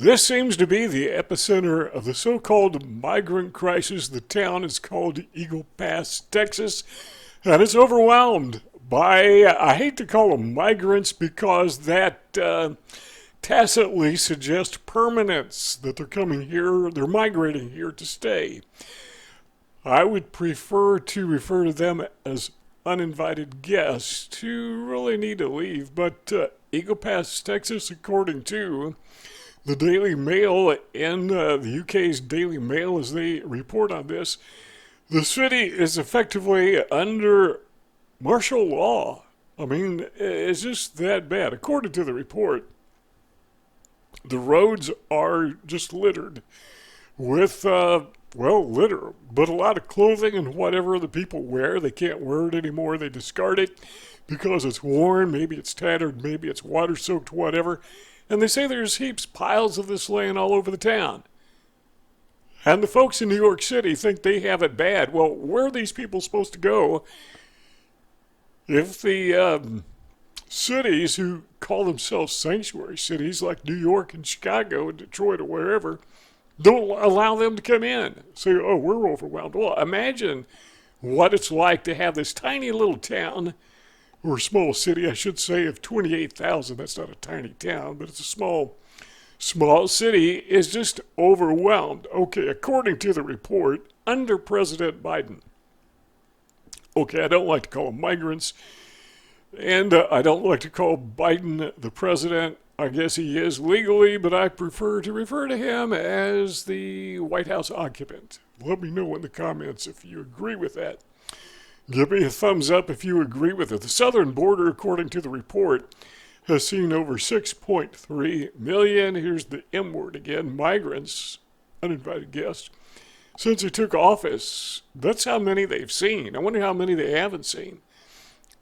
This seems to be the epicenter of the so-called migrant crisis. The town is called Eagle Pass, Texas, and it's overwhelmed by, I hate to call them migrants because that tacitly suggests permanence, that they're coming here, they're migrating here to stay. I would prefer to refer to them as uninvited guests who really need to leave, but Eagle Pass, Texas, according to the Daily Mail and the UK's Daily Mail, as they report on this, the city is effectively under martial law. I mean, it's just that bad. According to the report, the roads are just littered with, litter, but a lot of clothing and whatever the people wear. They can't wear it anymore. They discard it because it's worn. Maybe it's tattered. Maybe it's water soaked, whatever. And they say there's heaps, piles of this laying all over the town. And the folks in New York City think they have it bad. Well, where are these people supposed to go if the cities who call themselves sanctuary cities like New York and Chicago and Detroit or wherever don't allow them to come in? Say, oh, we're overwhelmed. Well, imagine what it's like to have this tiny little town, or small city, I should say, of 28,000. That's not a tiny town, but it's a small city, is just overwhelmed. Okay, according to the report, under President Biden. Okay, I don't like to call them migrants, and I don't like to call Biden the president. I guess he is legally, but I prefer to refer to him as the White House occupant. Let me know in the comments if you agree with that. Give me a thumbs up if you agree with it. The southern border, according to the report, has seen over 6.3 million, here's the M word again, migrants, uninvited guests, since he took office. That's how many they've seen. I wonder how many they haven't seen.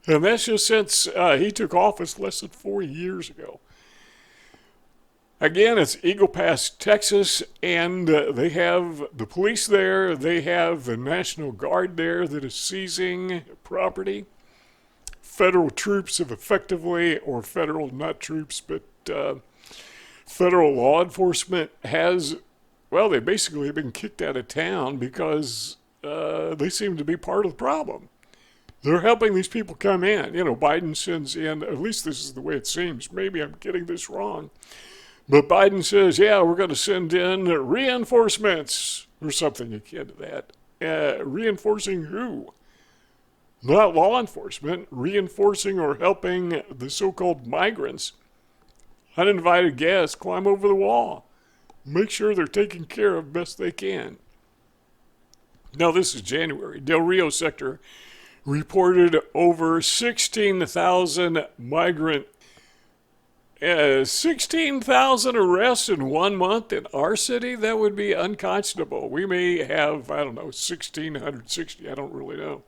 And that's just since he took office less than 4 years ago. Again, it's Eagle Pass, Texas, and they have the police there. They have the National Guard there that is seizing property. Federal troops have effectively, or federal, not troops, but federal law enforcement has, well, they basically have been kicked out of town because they seem to be part of the problem. They're helping these people come in. You know, Biden sends in, at least this is the way it seems. Maybe I'm getting this wrong. But Biden says, yeah, we're going to send in reinforcements or something akin to that. Reinforcing who? Not law enforcement. Reinforcing or helping the so-called migrants, uninvited guests, climb over the wall. Make sure they're taken care of best they can. Now, this is January. Del Rio sector reported over 16,000 migrant 16,000 arrests in 1 month in our city? That would be unconscionable. We may have, I don't know, 1,660. I don't really know.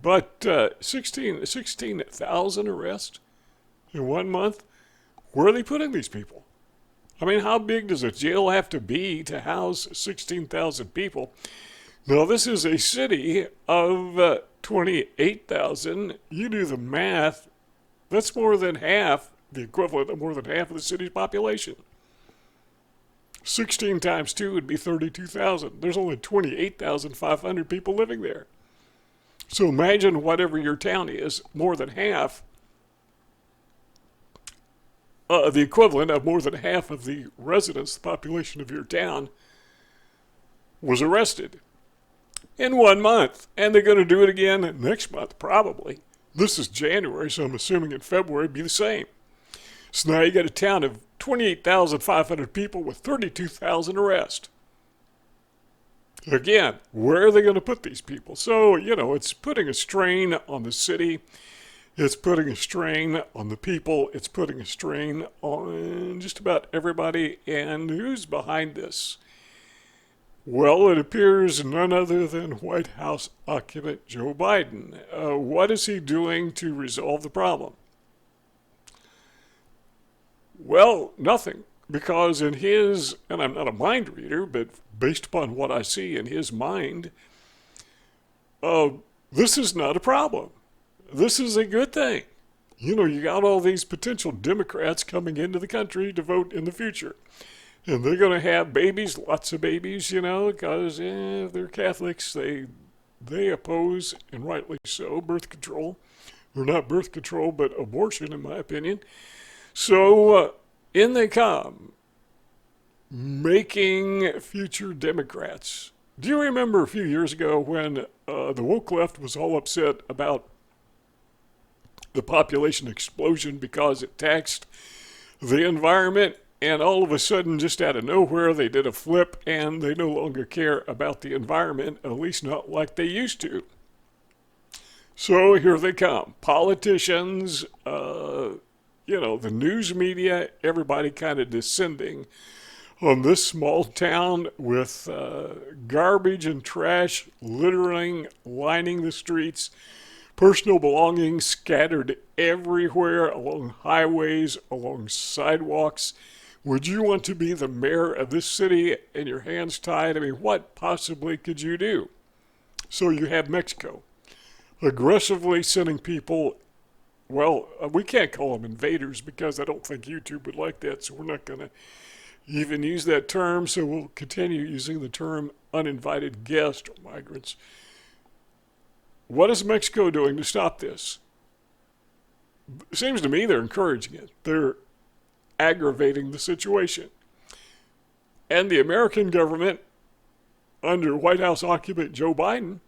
But 16,000 arrests in 1 month? Where are they putting these people? I mean, how big does a jail have to be to house 16,000 people? Now, this is a city of 28,000. You do the math. That's more than half, the equivalent of more than half of the city's population. 16 times 2 would be 32,000. There's only 28,500 people living there. So imagine whatever your town is, more than half, the equivalent of more than half of the residents, the population of your town, was arrested in 1 month. And they're going to do it again next month, probably. This is January, so I'm assuming in February it'd be the same. So now you got a town of 28,500 people with 32,000 arrests. Again, where are they going to put these people? So, you know, it's putting a strain on the city. It's putting a strain on the people. It's putting a strain on just about everybody. And who's behind this? Well, it appears none other than White House occupant Joe Biden. What is he doing to resolve the problem? Well, nothing. Because in his, and I'm not a mind reader, but based upon what I see in his mind, this is not a problem. This is a good thing. You got all these potential Democrats coming into the country to vote in the future. And they're going to have babies, lots of babies, because if they're Catholics, they oppose, and rightly so, birth control. Or not birth control, but abortion, in my opinion. So in they come, making future Democrats. Do you remember a few years ago when the woke left was all upset about the population explosion because it taxed the environment, and all of a sudden, just out of nowhere, they did a flip and they no longer care about the environment, at least not like they used to. So here they come. Politicians, the news media, everybody kind of descending on this small town with garbage and trash littering, lining the streets, personal belongings scattered everywhere along highways, along sidewalks. Would you want to be the mayor of this city and your hands tied? I mean, what possibly could you do? So you have Mexico aggressively sending people. Well, we can't call them invaders because I don't think YouTube would like that, so we're not going to even use that term, so we'll continue using the term uninvited guests or migrants. What is Mexico doing to stop this? It seems to me they're encouraging it. They're aggravating the situation. And the American government, under White House occupant Joe Biden,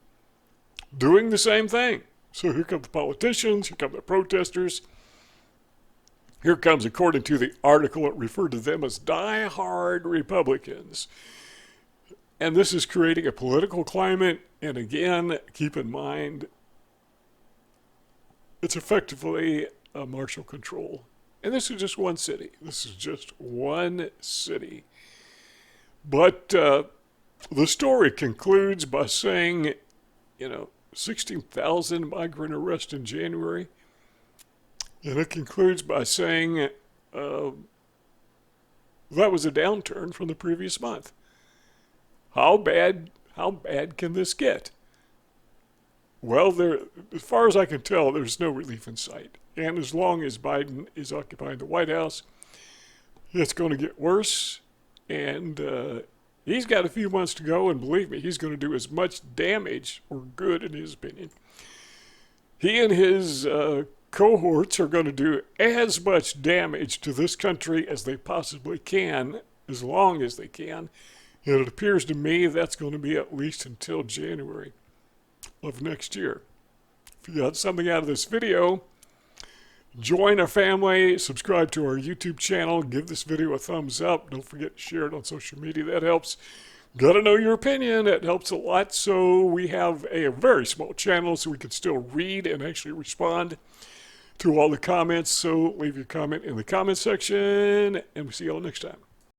doing the same thing. So here come the politicians, here come the protesters. Here comes, according to the article, it referred to them as die-hard Republicans. And this is creating a political climate. And again, keep in mind, it's effectively a martial control. And this is just one city. This is just one city. But the story concludes by saying, 16,000 migrant arrests in January. And it concludes by saying that was a downturn from the previous month. How bad can this get? Well, as far as I can tell, there's no relief in sight. And as long as Biden is occupying the White House, it's going to get worse. And he's got a few months to go, and believe me, he's going to do as much damage or good, in his opinion. He and his cohorts are going to do as much damage to this country as they possibly can, as long as they can. And it appears to me that's going to be at least until January of next year. If you got something out of this video, join our family, subscribe to our YouTube channel, give this video a thumbs up. Don't forget to share it on social media. That helps. Got to know your opinion. That helps a lot. So we have a very small channel so we can still read and actually respond to all the comments. So leave your comment in the comment section, and we'll see you all next time.